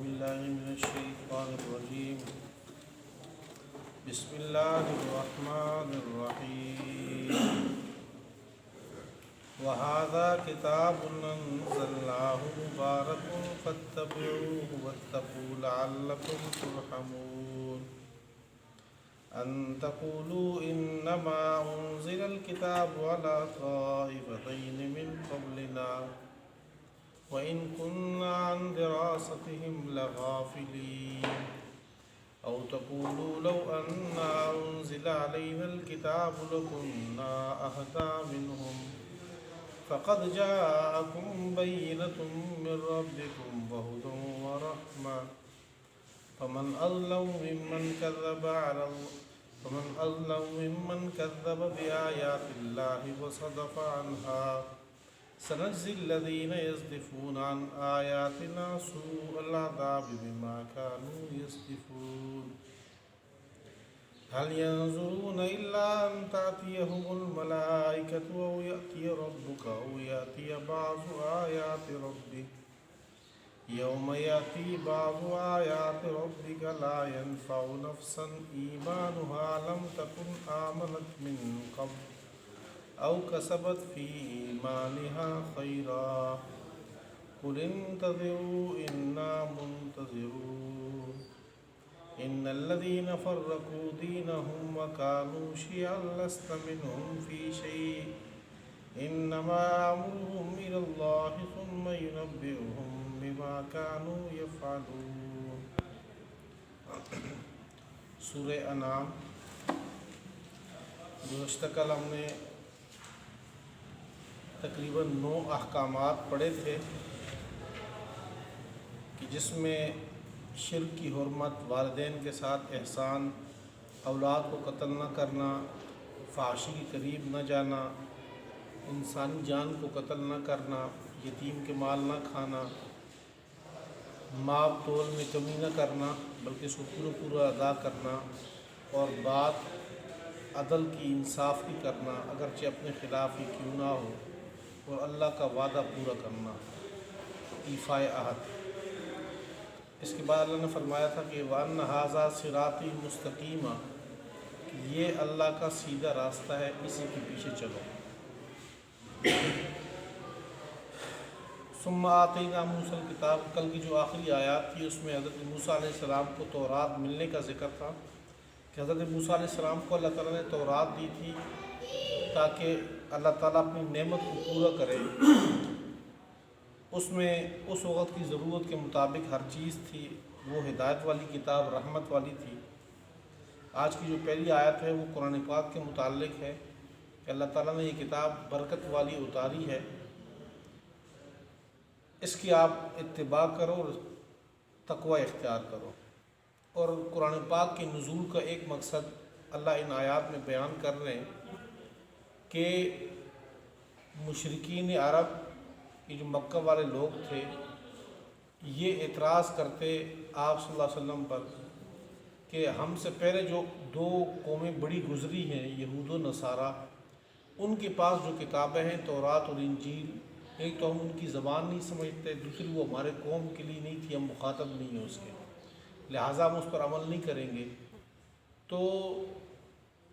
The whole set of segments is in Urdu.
بالله من الشيطان الرجيم. بسم الله الرحمن الرحيم. وهذا كتاب أنزلناه مبارك فاتبعوه واتقوا لعلكم ترحمون. أن تقولوا إنما أنزل الكتاب على طائفتين من قبلنا وإن كنا عن دراستهم لغافلين. أو تقولوا لو أنا أنزل علينا الكتاب لكنا أهدى منهم فقد جاءكم بينة من ربكم وهدى ورحمة فمن أظلم ممن كذب بآيات الله وصدف عنها. سنجزي الذين يصدفون عن آياتنا سوء العذاب بما كانوا يصدفون. هل ينظرون إلا أن تأتيهم الملائكة أو يأتي ربك أو يأتي بعض آيات ربك. يوم يأتي بعض آيات ربك لا ينفع نفسا إيمانها لم تكن آمنت من قبل أو كسبت في إيمانها خيرا. قل انتظروا إنا منتظرون. إن الذين فرقوا دينهم وكانوا شيعا لست منهم في شيء إنما أمرهم إلى الله ثم ينبئهم بما كانوا يفعلون. سورہ انعام. گزشتہ کل ہم نے تقریباً 9 احکامات پڑھے تھے کہ جس میں شرک کی حرمت، والدین کے ساتھ احسان، اولاد کو قتل نہ کرنا، فحاشی کے قریب نہ جانا، انسانی جان کو قتل نہ کرنا، یتیم کے مال نہ کھانا، ماب تول میں کمی نہ کرنا بلکہ اس کو پورا ادا کرنا، اور بات عدل کی، انصاف کی کرنا اگرچہ اپنے خلاف ہی کیوں نہ ہو، اور اللہ کا وعدہ پورا کرنا، ایفائے عہد. اس کے بعد اللہ نے فرمایا تھا کہ وَأَنَّ هَذَا صِرَاطِي مُسْتَقِيمًا، کہ یہ اللہ کا سیدھا راستہ ہے، اسی کے پیچھے چلو. ثم آتینا موسیٰ الکتاب. کل کی جو آخری آیات تھی اس میں حضرت موسیٰ علیہ السلام کو تورات ملنے کا ذکر تھا کہ حضرت موسیٰ علیہ السلام کو اللہ تعالیٰ نے تورات دی تھی تاکہ اللہ تعالیٰ اپنی نعمت کو پورا کرے. اس میں اس وقت کی ضرورت کے مطابق ہر چیز تھی. وہ ہدایت والی کتاب، رحمت والی تھی. آج کی جو پہلی آیت ہے وہ قرآن پاک کے متعلق ہے کہ اللہ تعالیٰ نے یہ کتاب برکت والی اتاری ہے، اس کی آپ اتباع کرو اور تقوی اختیار کرو. اور قرآن پاک کے نزول کا ایک مقصد اللہ ان آیات میں بیان کر رہے ہیں کہ مشرکین عرب، یہ جو مکہ والے لوگ تھے، یہ اعتراض کرتے آپ صلی اللہ علیہ وسلم پر کہ ہم سے پہلے جو 2 قومیں بڑی گزری ہیں، یہود و نصارہ، ان کے پاس جو کتابیں ہیں تورات اور انجیل، ایک تو ہم ان کی زبان نہیں سمجھتے، دوسری وہ ہمارے قوم کے لیے نہیں تھی، ہم مخاطب نہیں ہیں اس کے، لہٰذا ہم اس پر عمل نہیں کریں گے. تو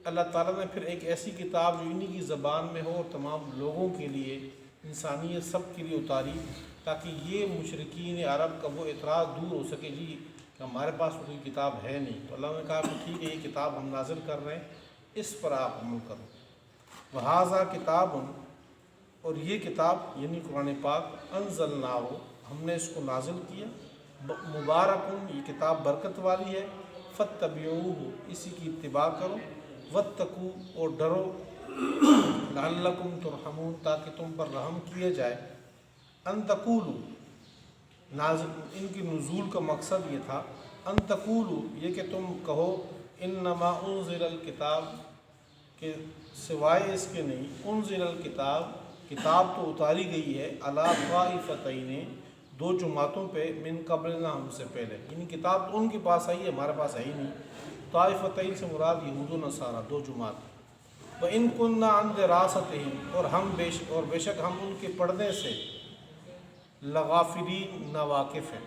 اللہ تعالیٰ نے پھر ایک ایسی کتاب جو انہی کی زبان میں ہو اور تمام لوگوں کے لیے، انسانیت سب کے لیے اتاری تاکہ یہ مشرکین عرب کا وہ اعتراض دور ہو سکے جی کہ ہمارے پاس کوئی کتاب ہے نہیں. تو اللہ نے کہا کہ ٹھیک ہے، یہ کتاب ہم نازل کر رہے ہیں، اس پر آپ عمل کرو. وَهَذَا کتاب، اور یہ کتاب یعنی قرآن پاک، انزلناہ، ہم نے اس کو نازل کیا، مبارکن، یہ کتاب برکت والی ہے، فاتبعوہ، اسی کی اتباع کرو، واتقوا، اور ڈرو، لعلکم ترحمون، تاکہ تم پر رحم کیا جائے. ان تقولوا، ان کی نزول کا مقصد یہ تھا، ان تقولوا، یہ کہ تم کہو، انما انزل الکتاب، کہ سوائے اس کے نہیں، انزل الکتاب، کتاب تو اتاری گئی ہے، علی طائفتین، 2 جماعتوں پہ، من قبلنا، ہم سے پہلے، یعنی کتاب تو ان کے پاس آئی ہے، ہمارے پاس ہے ہی نہیں. طائفتین سے مراد یہود و نصارہ، 2 جماعت. وَإِن كُنَّا عَنْ دِرَاسَتِهِمْ، اور بے شک ہم ان کے پڑھنے سے لغافلین، ناواقف ہیں.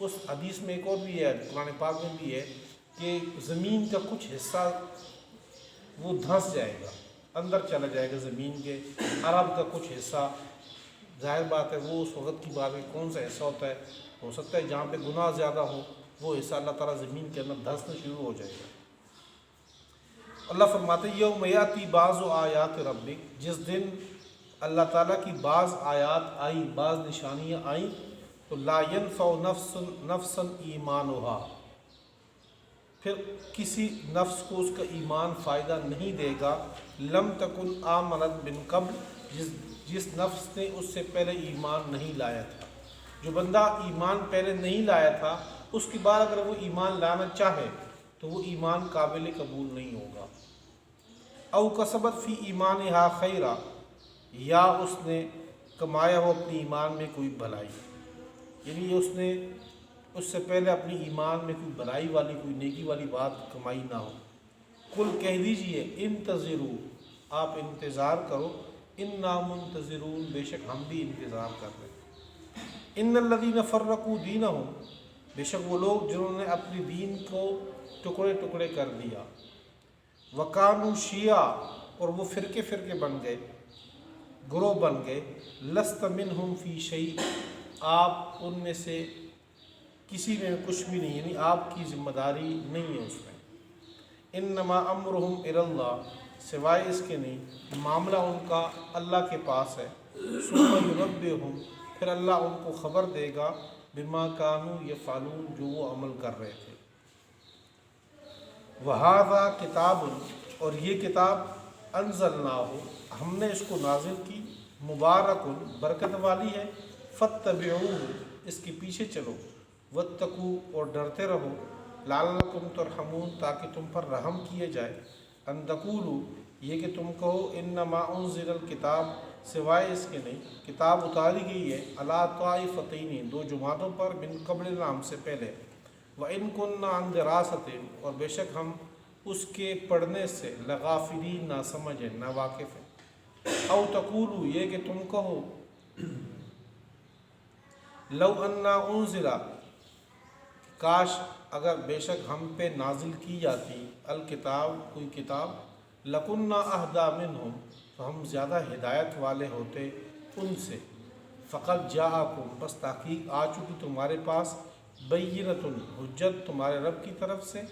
اس حدیث میں ایک اور بھی ہے، قرآن پاک میں بھی ہے کہ زمین کا کچھ حصہ وہ دھنس جائے گا، اندر چلا جائے گا زمین کے، عرب کا کچھ حصہ، ظاہر بات ہے وہ اس وقت کی بات ہے کون سا حصہ ہوتا ہے، ہو سکتا ہے جہاں پہ گناہ زیادہ ہو وہ حصہ اللہ تعالیٰ زمین کے اندر دھنسنا شروع ہو جائے گا۔ اللہ فرماتے ہیں یوم یاتی بعض آیات ربک، جس دن اللہ تعالیٰ کی بعض آیات آئی، بعض نشانیاں آئیں، تو لا ينفع نفسا ایمانھا، پھر کسی نفس کو اس کا ایمان فائدہ نہیں دے گا، لم تکن آمنت من قبل، جس نفس نے اس سے پہلے ایمان نہیں لایا تھا۔ جو بندہ ایمان پہلے نہیں لایا تھا اس کے بعد اگر وہ ایمان لانا چاہے تو وہ ایمان قابل قبول نہیں ہوگا۔ او کسبت فی ایمانھا خیرا، یا اس نے کمایا ہو اپنی ایمان میں کوئی بھلائی، یعنی اس نے اس سے پہلے اپنی ایمان میں کوئی بھلائی والی کوئی نیکی والی بات کمائی نہ ہو۔ قل کہہ دیجئے انتظروا، آپ انتظار کرو، انا منتظرون، بے شک ہم بھی انتظار کر رہے ہیں۔ ان الذین فرقوا دینہم، بے شک وہ لوگ جنہوں نے اپنی دین کو ٹکڑے ٹکڑے کر دیا، وکانوا شیعا، اور وہ فرقے فرقے بن گئے، گروہ بن گئے، لست منہم فی شیء، آپ ان میں سے کسی میں کچھ بھی نہیں، یعنی آپ کی ذمہ داری نہیں ہے اس میں۔ انما امرہم الی اللہ، سوائے اس کے نہیں، معاملہ ان کا اللہ کے پاس ہے، ثم ینبئہم، پھر اللہ ان کو خبر دے گا، بما کانوا یفعلون، جو وہ عمل کر رہے تھے۔ وہذا کتاب، اور یہ کتاب انزلناہ، ہم نے اس کو نازل کی، مبارک، برکت والی ہے، فاتبعوہ، اس کے پیچھے چلو، واتقوا، اور ڈرتے رہو، لعلکم ترحمون، تاکہ تم پر رحم کیے جائے، ان تقولوا، یہ کہ تم کہو، انما انزل الکتاب، سوائے اس کے نہیں، کتاب اتاری گئی ہے، علی طائفتین، دو جماعتوں پر، من قبلنا، ہم سے پہلے، وَإِن كُنَّا عَن دِرَاسَتٍ، اور بے شک ہم اس کے پڑھنے سے، لغافلین، نا سمجھ ہیں، نا واقف ہیں، او تقولوا، یہ کہ تم کہو، لو انا انزلا، کاش اگر بے شک ہم پہ نازل کی جاتی، الکتاب، کوئی کتاب، لکننا اہدی منہم، تو ہم زیادہ ہدایت والے ہوتے ان سے، فقط جاءکم، بس تحقیق آ چکی تمہارے پاس، بینۃ، حجت تمہارے رب کی طرف سے،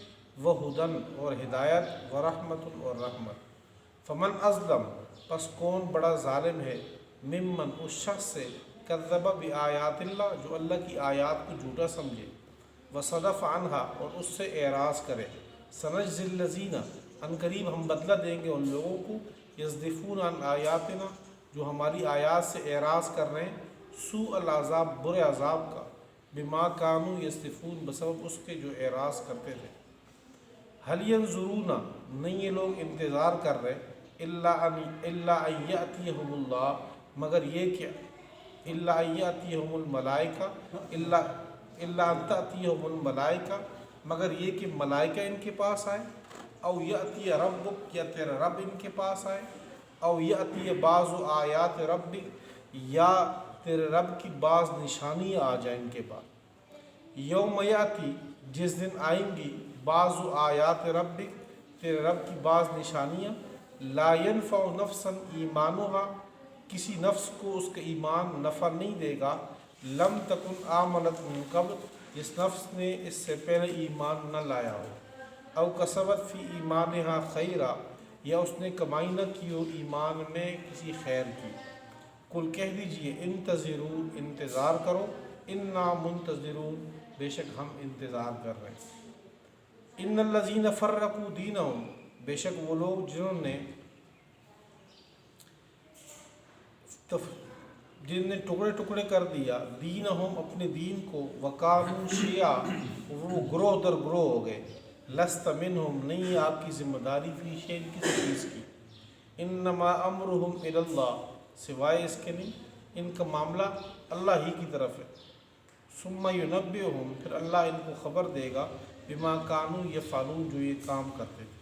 وہدن، اور ہدایت، ورحمت، اور رحمت، فمن اظلم، پس کون بڑا ظالم ہے، ممن، اس شخص سے، کذب بآیات اللہ، جو اللہ کی آیات کو جھوٹا سمجھے، وصدف عنہا، اور اس سے اعراض کرے، سنجزی الذین، ان قریب ہم بدلہ دیں گے ان لوگوں کو، یصدفون عن آیاتنا، جو ہماری آیات سے اعراض کر رہے ہیں، سوء العذاب، برے عذاب کا، بما کانوا یصدفون، بسبب اس کے جو اعراض کرتے تھے۔ هل ينظرون، نہیں یہ لوگ انتظار کر رہے، الا ان یأتیہم اللہ، مگر یہ کہ الا ان یأتیہم الملائکہ، الا ان تأتیہم الملائکہ، مگر یہ کہ ملائکہ ان کے پاس آئے، او یأتی ربک، یا تیرا رب ان کے پاس آئے، او یأتی بعض آیات ربک، یا تیرے رب کی بعض نشانی آ جائیں ان کے پاس۔ یوم یاتی، جس دن آئیں گی، بعض آیات ربک، تیرے رب کی بعض نشانیاں، لا ينفع نفسا ایمانھا، کسی نفس کو اس کا ایمان نفع نہیں دے گا، لم تکن آمنت من قبل، جس نفس نے اس سے پہلے ایمان نہ لایا ہو، او کسبت فی ایمانھا خیرا، یا اس نے کمائی نہ کی ہو ایمان میں کسی خیر کی۔ قل کہہ دیجئے انتظروا، انتظار کرو، انا منتظرون، بے شک ہم انتظار کر رہے ہیں۔ ان الذین فرقوا دینہم، بے شک وہ لوگ جنہوں نے ٹکڑے ٹکڑے کر دیا، دینہم، اپنے دین کو، وکانوا شیعا، وہ گروہ در گروہ ہو گئے، لست منہم، نہیں ہے آپ کی ذمہ داری، فی شیء، کسی چیز کی، انما امرہم الی اللہ، سوائے اس کے نہیں، ان کا معاملہ اللہ ہی کی طرف ہے، ثم ینبئہم، پھر اللہ ان کو خبر دے گا، بما کانوا یفعلون، جو یہ کام کرتے تھے۔